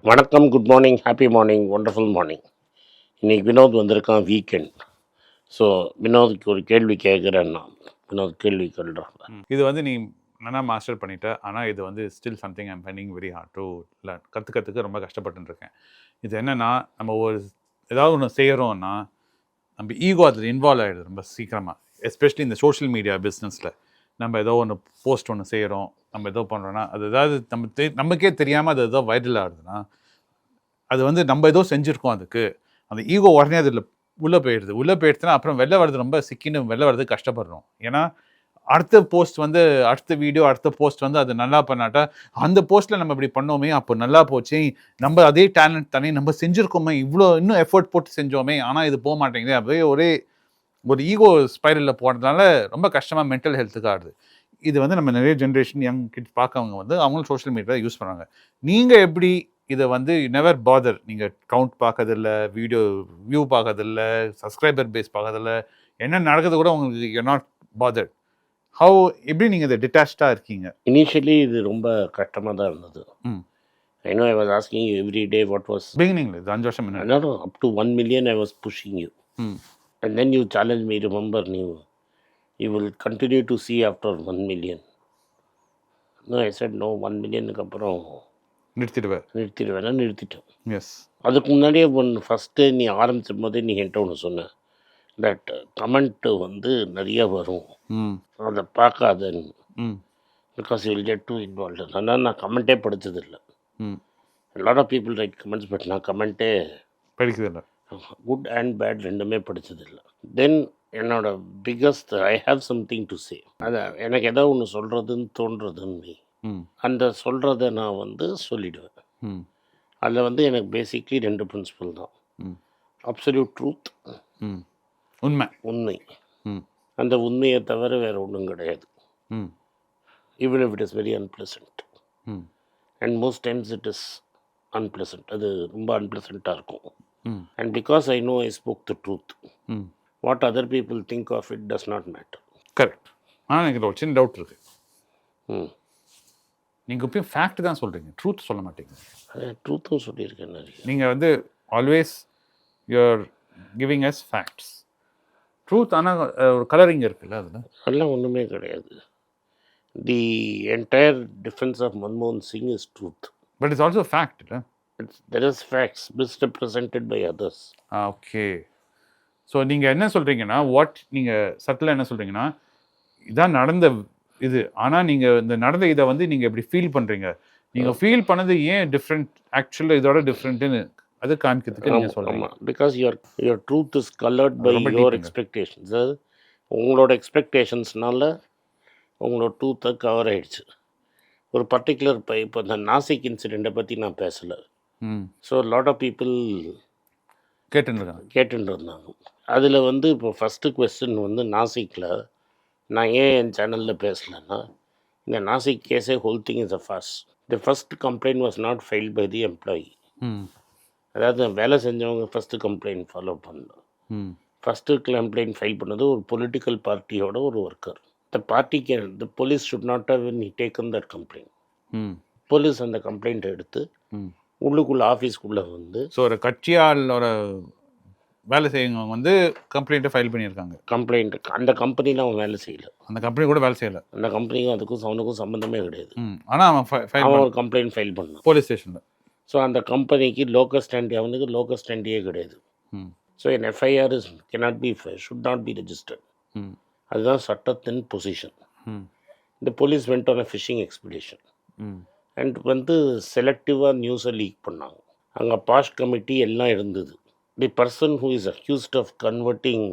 வணக்கம், good morning, happy morning, wonderful morning. இன்றைக்கி வினோத் வந்திருக்கான் வீக்கெண்ட். ஸோ வினோதுக்கு ஒரு கேள்வி கேட்குறேன் நான். வினோத் கேள்வி கேள்றான். இது வந்து நீ நல்லா மாஸ்டர் பண்ணிட்ட, ஆனால் இது வந்து still something I'm finding very hard to learn. கற்றுக்கிறதுக்கு ரொம்ப கஷ்டப்பட்டுருக்கேன். இது என்னென்னா, நம்ம ஏதாவது ஒன்று செய்கிறோன்னா நம்ம ஈகோ அதில் இன்வால்வ் ஆகிடுது ரொம்ப சீக்கிரமாக. எஸ்பெஷலி இந்த சோஷியல் மீடியா பிஸ்னஸில் நம்ம ஏதோ ஒன்று போஸ்ட் ஒன்று செய்கிறோம், நம்ம ஏதோ பண்ணுறோன்னா அது ஏதாவது நமக்கே தெரியாமல் அது ஏதோ வைரல் ஆகுதுன்னா அது வந்து நம்ம ஏதோ செஞ்சுருக்கோம். அதுக்கு அந்த ஈகோ உடனே அதில் உள்ளே போயிடுதுன்னா அப்புறம் வெளில வர்றது ரொம்ப சிக்கின்னு வெளில வர்றது கஷ்டப்படுறோம். ஏன்னா அடுத்த போஸ்ட் வந்து அடுத்த வீடியோ அடுத்த போஸ்ட் வந்து அது நல்லா பண்ணாட்டா அந்த போஸ்ட்டில் நம்ம இப்படி பண்ணோமே அப்போ நல்லா போச்சு, நம்ம அதே டேலண்ட் தானே நம்ம செஞ்சுருக்கோமே, இவ்வளோ இன்னும் எஃபர்ட் போட்டு செஞ்சோமே, ஆனால் இது போக மாட்டேங்குது. அப்படியே ஒரு ஈகோ ஸ்பைரலில் போனதுனால ரொம்ப கஷ்டமாக மென்டல் ஹெல்த்துக்கு ஆகுது. இது வந்து நம்ம நிறைய ஜென்ரேஷன் யங் கிட்ஸ் பார்க்கவங்க வந்து அவங்களும் சோஷியல் மீடியா யூஸ் பண்ணுறாங்க. நீங்கள் எப்படி இதை வந்து நெவர் பாதர், நீங்கள் கவுண்ட் பார்க்கறதில்ல, வீடியோ வியூ பார்க்கறதில்ல, சப்ஸ்கிரைபர் பேஸ் பார்க்கறதில்ல, என்ன நடக்கிறது கூட உங்களுக்கு யூ நாட் பாதர். எப்படி நீங்கள் இதை டிட்டாச்சாக இருக்கீங்க? இனிஷியலி இது ரொம்ப கஷ்டமாக தான் இருந்தது. I know I was asking you every day what was beginning இது 5 வருஷம் முன்னாடி. No, up to 1 million I was pushing you. And then you challenged me, remember, you will continue to see after 1 million. No, I said no, 1 millionக்கு அப்புறம் நிறுத்திட்டேன். S. அதுக்கு முன்னாடியே first நீ ஆரம்பிச்சும் போதே நீ என்கிட்ட ஒன்று சொன்ன, தட் கமெண்ட்டு வந்து நிறைய வரும், அதை பார்க்காதன்னு. Because you will get too involved. அதனால் நான் கமெண்ட்டே படித்ததில்லை. Lot of people write comments, but நான் கமெண்ட்டே படிக்கிறதில்ல. குட் அண்ட் பேட் ரெண்டுமே படித்ததில்லை. தென் என்னோட biggest I have something to say. அதை எனக்கு ஏதோ ஒன்று சொல்கிறதுன்னு தோன்றதுன்னு அந்த சொல்கிறத நான் வந்து சொல்லிவிடுவேன். அதில் வந்து எனக்கு பேசிக்லி 2 பிரின்சிபல் தான். அப்சல்யூட் ட்ரூத், உண்மை. அந்த உண்மையை தவிர வேறு ஒன்றும் கிடையாது. Even if it is very unpleasant. And most times it is unpleasant. அது ரொம்ப அன்பிளசண்ட்டாக இருக்கும். And because I know I spoke the truth, what other people think of it does not matter. Correct. ஆனால் எனக்கு ஒரு சின்ன டவுட் இருக்குது. நீங்கள் இப்பயும் ஃபேக்ட் தான் சொல்கிறீங்க, ட்ரூத் சொல்ல மாட்டீங்க. ட்ரூத்தும் சொல்லியிருக்கேன் நிறைய. நீங்கள் வந்து always you're giving us facts. Truth ஆனால் ஒரு கலரிங் இருக்குல்ல, அதில் அதெல்லாம் ஒன்றுமே கிடையாது. தி என்டையர் டிஃபென்ஸ் ஆஃப் மன்மோகன் Singh is truth. But it's also fact. There is facts misrepresented by others. Okay. So நீங்கள் என்ன சொல்கிறீங்கன்னா, நீங்கள் சட்டில் என்ன சொல்கிறீங்கன்னா, இதான் நடந்த இது, ஆனால் நீங்கள் இந்த நடந்த இதை வந்து நீங்கள் எப்படி ஃபீல் பண்ணுறீங்க, நீங்கள் ஃபீல் பண்ணது ஏன் டிஃப்ரெண்ட், ஆக்சுவலாக இதோட டிஃப்ரெண்ட்டுன்னு அது காமிக்கிறதுக்கு நீங்கள் சொல்கிறீங்க. Because your truth is coloured by your expectations. அது உங்களோட எக்ஸ்பெக்டேஷன்ஸ்னால உங்களோட ட்ரூத்தை கவர் ஆகிடுச்சு. ஒரு பர்டிகுலர் இப்போ இந்த நாசிக் இன்சிடெண்ட்டை பற்றி நான் பேசலை. ஸோ லாட் ஆஃப் பீப்புள் கேட்டுருந்தாங்க. அதில் வந்து இப்போ ஃபஸ்ட்டு கொஸ்டின் வந்து நாசிக்கில் நான் ஏன் என் சேனலில் பேசலைன்னா, இந்த நாசிக் கேஸே whole thing is a farce. The first complaint was not filed by the employee. அதாவது வேலை செஞ்சவங்க ஃபஸ்ட்டு கம்ப்ளைண்ட் ஃபாலோ பண்ணணும். ஃபஸ்ட்டு கம்ப்ளைண்ட் ஃபைல் பண்ணது ஒரு பொலிட்டிக்கல் பார்ட்டியோட ஒரு worker. The police should not have taken that complaint. Police அந்த கம்ப்ளைண்ட்டை எடுத்து உள்ளுக்குள்ளே ஆஃபீஸ்க்குள்ளே வந்து, ஸோ ஒரு கட்சியாளோட வேலை செய்யறவங்க வந்து கம்ப்ளைண்ட்டை ஃபைல் பண்ணியிருக்காங்க. கம்ப்ளைண்ட் அந்த கம்பெனியில் அவன் வேலை செய்யலை, அந்த கம்பெனி கூட வேலை செய்யலை, அந்த கம்பெனிக்கும் அதுக்கும் அவனுக்கும் சம்மந்தமே கிடையாது. ஆனால் அவன் ஒரு கம்ப்ளைண்ட் ஃபைல் பண்ணான் போலீஸ் ஸ்டேஷனில். ஸோ அந்த கம்பெனிக்கு லோக்கல் ஸ்டாண்டி, அவனுக்கு லோக்கல் ஸ்டாண்டியே கிடையாது. So an FIR should not be registered. அதுதான் சட்டத்தின் பொசிஷன். இந்த police went on a fishing expedition and வந்து செலக்டிவாக நியூஸை லீக் பண்ணாங்க. அங்கே பாஸ்ட் கமிட்டி எல்லாம் இருந்தது. The person who is accused of converting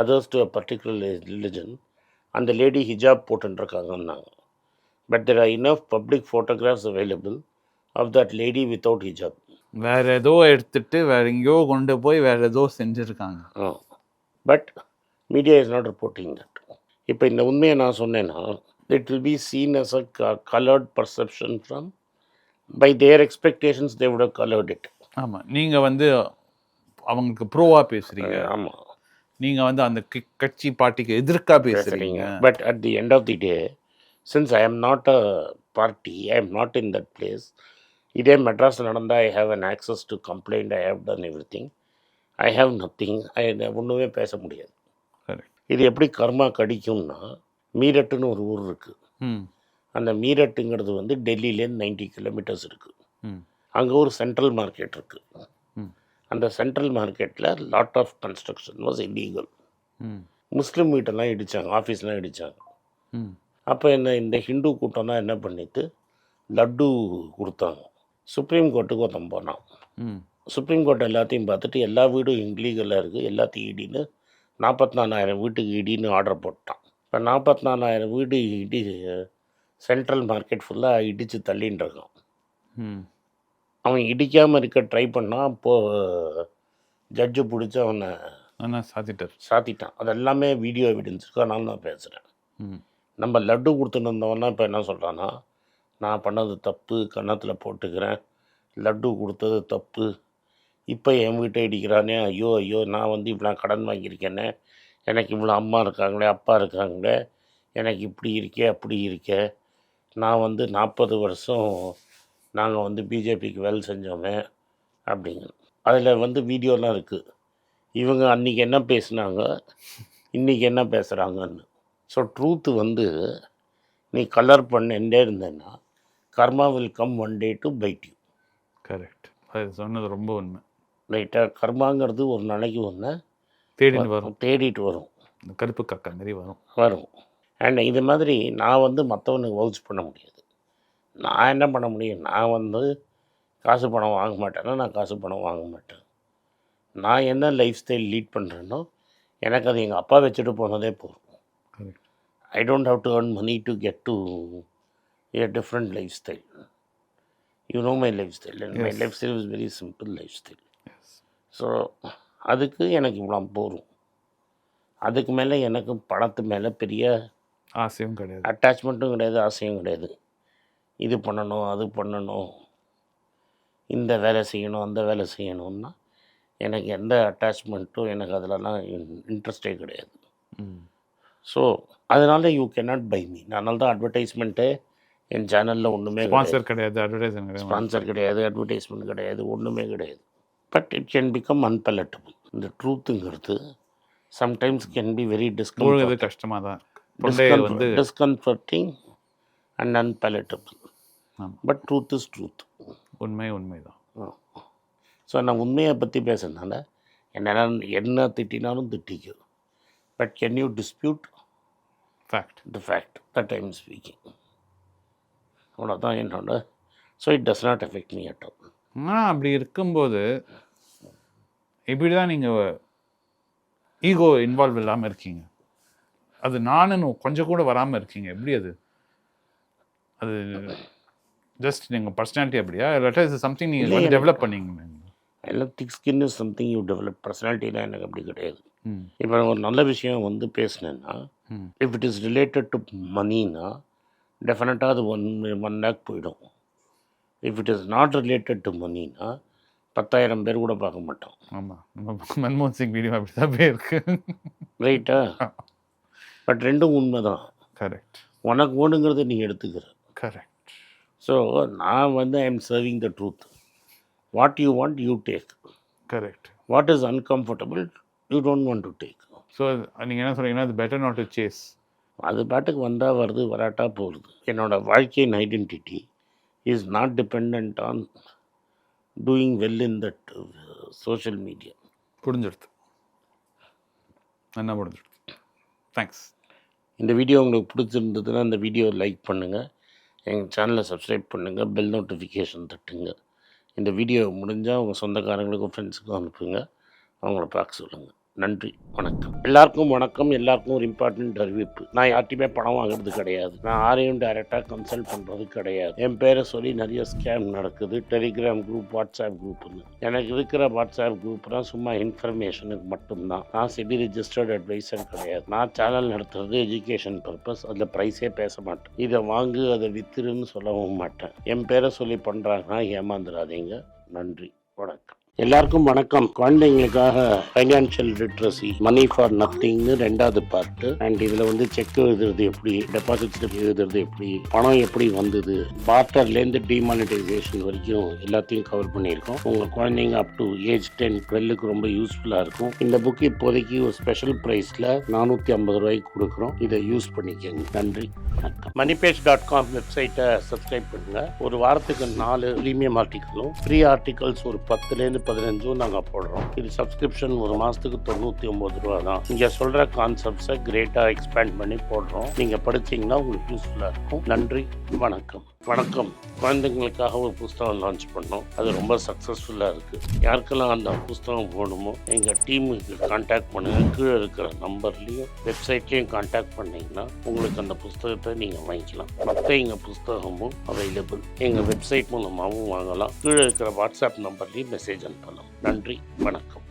others to a particular religion, அந்த லேடி ஹிஜாப் போட்டுருக்காங்கன்னாங்க. But there are enough public photographs available of that lady without ஹிஜாப். வேறு ஏதோ எடுத்துகிட்டு வேறு எங்கேயோ கொண்டு போய் வேறு ஏதோ செஞ்சுருக்காங்க. But media is not reporting that. இப்போ இந்த உண்மையை நான் சொன்னேன்னா, it will be seen as a colored perception from, by their expectations they would have colored it. ஆமாம், நீங்கள் வந்து அவங்களுக்கு ப்ரோவாக பேசுகிறீங்க. ஆமாம், நீங்கள் வந்து அந்த கட்சி பார்ட்டிக்கு எதிர்க்காக பேசுகிறீங்க. But at the end of the day, since I am not a party, I am not in that place, இதே மெட்ராஸில் நடந்தால் I have an access to complaint, I have done every thing, I have nothing, ஒன்றுமே பேச முடியாது. சரி. இது எப்படி கர்மா கடிக்கும்னா, மீரட்டுன்னு ஒரு ஊர் இருக்குது. அந்த மீரட்டுங்கிறது வந்து டெல்லியிலேருந்து 90 கிலோமீட்டர்ஸ் இருக்குது. அங்கே ஒரு சென்ட்ரல் மார்க்கெட் இருக்குது. அந்த சென்ட்ரல் மார்க்கெட்டில் lot of construction was illegal. Muslim வீட்டெல்லாம் இடித்தாங்க, ஆஃபீஸ்லாம் இடித்தாங்க. அப்போ இந்த ஹிந்து கூட்டம்லாம் என்ன பண்ணிட்டு லட்டு கொடுத்தாங்க. சுப்ரீம் கோர்ட்டுக்கு ஒருத்தன் போனான். சுப்ரீம் கோர்ட் எல்லாத்தையும் பார்த்துட்டு எல்லா வீடும் இல்லீகலாக இருக்குது, எல்லாத்தையும் இடின்னு 44,000 வீட்டுக்கு இடின்னு ஆர்டர் போட்டான். இப்போ 44,000 வீடு சென்ட்ரல் மார்க்கெட் ஃபுல்லாக இடித்து தள்ளின்னு இருக்கான். அவன் இடிக்காமல் இருக்க ட்ரை பண்ணால் அப்போது ஜட்ஜு பிடிச்சி அவனை சாத்திட்டான். அது எல்லாமே வீடியோ எவிடன்ஸ் இருக்கு, அதனால நான் பேசுகிறேன். நம்ம லட்டு கொடுத்துட்டு இருந்தவனா இப்போ என்ன சொல்கிறான்னா, நான் பண்ணது தப்பு, கன்னத்தில் போட்டுக்கிறேன், லட்டு கொடுத்தது தப்பு, இப்போ என் வீட்டை இடிக்கிறானே, ஐயோ நான் வந்து இவ்வளோ கடன் வாங்கியிருக்கேனே, எனக்கு இவ்வளோ அம்மா இருக்காங்களே, அப்பா இருக்காங்களே, எனக்கு இப்படி இருக்கே அப்படி இருக்கே, நான் வந்து 40 வருஷம் நாங்கள் வந்து பிஜேபிக்கு வேலை செஞ்சோமே அப்படிங்க. அதில் வந்து வீடியோலாம் இருக்குது. இவங்க அன்றைக்கி என்ன பேசுனாங்க, இன்றைக்கி என்ன பேசுகிறாங்கன்னு. ஸோ ட்ரூத்து வந்து நீ கலர் பண்ணிட்டே இருந்தேன்னா கர்மா will come one day to byte you. Correct. அது சொன்னது ரொம்ப உண்மை. ரைட்டாக, கர்மாங்கிறது ஒரு நாளைக்கு ஒன்று தேடிட்டு வரும். கருப்பு காக்கா மாரி வரும். அண்ட் இது மாதிரி நான் வந்து மற்றவனுக்கு வவுச் பண்ண முடியாது. நான் என்ன பண்ண முடியும், நான் வந்து காசு பணம் வாங்க மாட்டேன்னா நான் காசு பணம் வாங்க மாட்டேன். நான் என்ன லைஃப் ஸ்டைல் லீட் பண்ணுறேன்னோ எனக்கு அது எங்கள் அப்பா வச்சுட்டு போனதே போதும். I don't have to earn money to get to a different lifestyle. You know my lifestyle, and my lifestyle is very simple lifestyle. So அதுக்கு எனக்கு இவ்வளோ போகும். அதுக்கு மேலே எனக்கு பணத்து மேலே பெரிய ஆசையும் கிடையாது, அட்டாச்மெண்ட்டும் கிடையாது, ஆசையும் கிடையாது. இது பண்ணணும், அது பண்ணணும், இந்த வேலை செய்யணும், அந்த வேலை செய்யணும்னா எனக்கு எந்த அட்டாச்மெண்ட்டும் எனக்கு அதிலலாம் இன்ட்ரெஸ்டே கிடையாது. ஸோ அதனால யூ கேனாட் பை மீ. அதனால தான் அட்வர்டைஸ்மெண்ட்டு என் சேனலில் ஒன்றுமே கிடையாது, ஸ்பான்சர் கிடையாது, அட்வர்டைஸ்மெண்ட் கிடையாது, ஒன்றுமே கிடையாது. But it can become unpalatable. இந்த ட்ரூத்துங்கிறது சம்டைம்ஸ் கேன் பி வெரி கஷ்டமாக தான், discomforting and unpalatable. But truth is truth. உண்மைதான். ஸோ நான் உண்மையை பற்றி பேசுறதுனால என்ன திட்டினாலும் திட்டிக்கும். But can you dispute the fact that I am speaking? அவ்வளோதான் என்னோட. So it does not affect me at all. ஆனால் அப்படி இருக்கும்போது இப்படி தான் நீங்கள் ஈகோ இன்வால்வ் இல்லாமல் இருக்கீங்க, அது நானுன்னு கொஞ்சம் கூட வராமல் இருக்கீங்க. எப்படி அது அது ஜஸ்ட் நீங்கள் பர்சனாலிட்டி அப்படியா, இல்லாட்டா இது சம்திங் நீங்கள் டெவலப் பண்ணீங்க? எல்லாம் thick skin is something you develop. பர்சனாலிட்டிலாம் எனக்கு அப்படி கிடையாது. இப்போ ஒரு நல்ல விஷயம் வந்து பேசினேன்னா, if it is related to மனின்னா டெஃபினட்டாக அது 1 lakh போயிடும். If it is not related to மனின்னா 10,000 பேர் கூட பார்க்க மாட்டோம். ஆமாம், மன்மோகன் சிங் வீடியோ அப்படி தான் போயிருக்கு. ரைட்டா? பட் ரெண்டும் உண்மை தான். கரெக்ட். உனக்கு ஓடுங்கிறத நீ எடுத்துக்கிற. கரெக்ட். ஸோ நான் வந்து I am serving the truth. What you want you take. Correct. What is uncomfortable you don't want to take. So நீங்கள் என்ன சொல்கிறீங்கன்னா, அது பெட்டர் நாட் டு சேஸ். அது பாட்டுக்கு வந்தால் வருது, வராட்டா போகுது. என்னோடய வாழ்க்கையின் identity is not depend on doing well in that social media. புரிஞ்சிடுது, என்ன புரிஞ்சிடுது. தேங்க்ஸ். இந்த வீடியோ உங்களுக்கு பிடிச்சிருந்ததுன்னா இந்த வீடியோ லைக் பண்ணுங்கள், எங்கள் சேனலை சப்ஸ்கிரைப் பண்ணுங்கள், பெல் நோட்டிஃபிகேஷன் தட்டுங்க. இந்த வீடியோ முடிஞ்சால் உங்கள் சொந்தக்காரங்களுக்கும் ஃப்ரெண்ட்ஸுக்கும் அனுப்புங்க, அவங்கள பார்க்க சொல்லுங்கள். நன்றி, வணக்கம். எல்லாருக்கும் வணக்கம். எல்லாருக்கும் ஒரு இம்பார்ட்டண்ட் அறிவிப்பு. நான் யார்ட்டையுமே பணம் வாங்குறது கிடையாது. நான் யாரையும் டைரெக்டாக கன்சல்ட் பண்ணுறது கிடையாது. என் பேரை சொல்லி நிறைய ஸ்கேம் நடக்குது. டெலிகிராம் குரூப், வாட்ஸ்அப் குரூப்னு. எனக்கு இருக்கிற வாட்ஸ்அப் குரூப்னால் சும்மா இன்ஃபர்மேஷனுக்கு மட்டும்தான். நான் செபி ரிஜிஸ்டர்ட் அட்வைசர் கிடையாது. நான் சேனல் நடத்துறது எஜுகேஷன் பர்பஸ். அதில் ப்ரைஸே பேச மாட்டேன். இதை வாங்கு அதை வித்துருன்னு சொல்லவும் மாட்டேன். என் பேரை சொல்லி பண்ணுறாங்கன்னா ஏமாந்துடாதீங்க. நன்றி, வணக்கம். எல்லாருக்கும் வணக்கம். குழந்தைங்களுக்காக ஃபைனான்ஷியல் லிட்ரஸி மணி ஃபார் நத்திங்னு 2வது பார்ட்டு. அண்ட் இதில் வந்து செக் எழுதுறது எப்படி, டெபாசிட் ஸ்லிப் எழுதுறது எப்படி, பணம் எப்படி வந்தது, பார்ட்டர்லேருந்து டிமானிட்டைசேஷன் வரைக்கும் எல்லாத்தையும் கவர் பண்ணியிருக்கோம். உங்கள் குழந்தைங்க அப் டு ஏஜ் 10-12க்கு ரொம்ப யூஸ்ஃபுல்லாக இருக்கும். இந்த புக் இப்போதைக்கு ஒரு ஸ்பெஷல் ப்ரைஸில் 450 ரூபாய்க்கு கொடுக்குறோம். இதை யூஸ் பண்ணிக்கோங்க. நன்றி, வணக்கம். moneypage.com வெப்சைட்டை சப்ஸ்கிரைப் பண்ணுங்கள். ஒரு வாரத்துக்கு 4 ப்ரீமியம் ஆர்டிக்கலும் ஃப்ரீ ஆர்டிகல்ஸ் ஒரு 10லேருந்து 15 நாங்கள் போடுறோம். இது சப்ஸ்கிரிப்ஷன் ஒரு மாதத்துக்கு 99 ரூபா தான். இங்கே சொல்கிற கான்செப்ட்ஸை கிரேட்டாக எக்ஸ்பேண்ட் பண்ணி போடுறோம். நீங்கள் படித்தீங்கன்னா உங்களுக்கு யூஸ்ஃபுல்லாக இருக்கும். நன்றி, வணக்கம். வணக்கம். குழந்தைங்களுக்காக ஒரு புஸ்தகம் லான்ச் பண்ணோம். அது ரொம்ப சக்ஸஸ்ஃபுல்லாக இருக்குது. யாருக்கெல்லாம் அந்த புஸ்தகம் போகணுமோ எங்கள் டீமுக்கு கான்டாக்ட் பண்ணுங்கள். கீழே இருக்கிற நம்பர்லேயும் வெப்சைட்லேயும் கான்டாக்ட் பண்ணிங்கன்னா உங்களுக்கு அந்த புஸ்தகத்தை நீங்கள் வாங்கிக்கலாம். மற்ற எங்கள் புஸ்தகமும் அவைலபிள். எங்கள் வெப்சைட் மூலமாகவும் வாங்கலாம். கீழே இருக்கிற வாட்ஸ்அப் நம்பர்லேயும் மெசேஜ் அனுப்பலாம். நன்றி, வணக்கம்.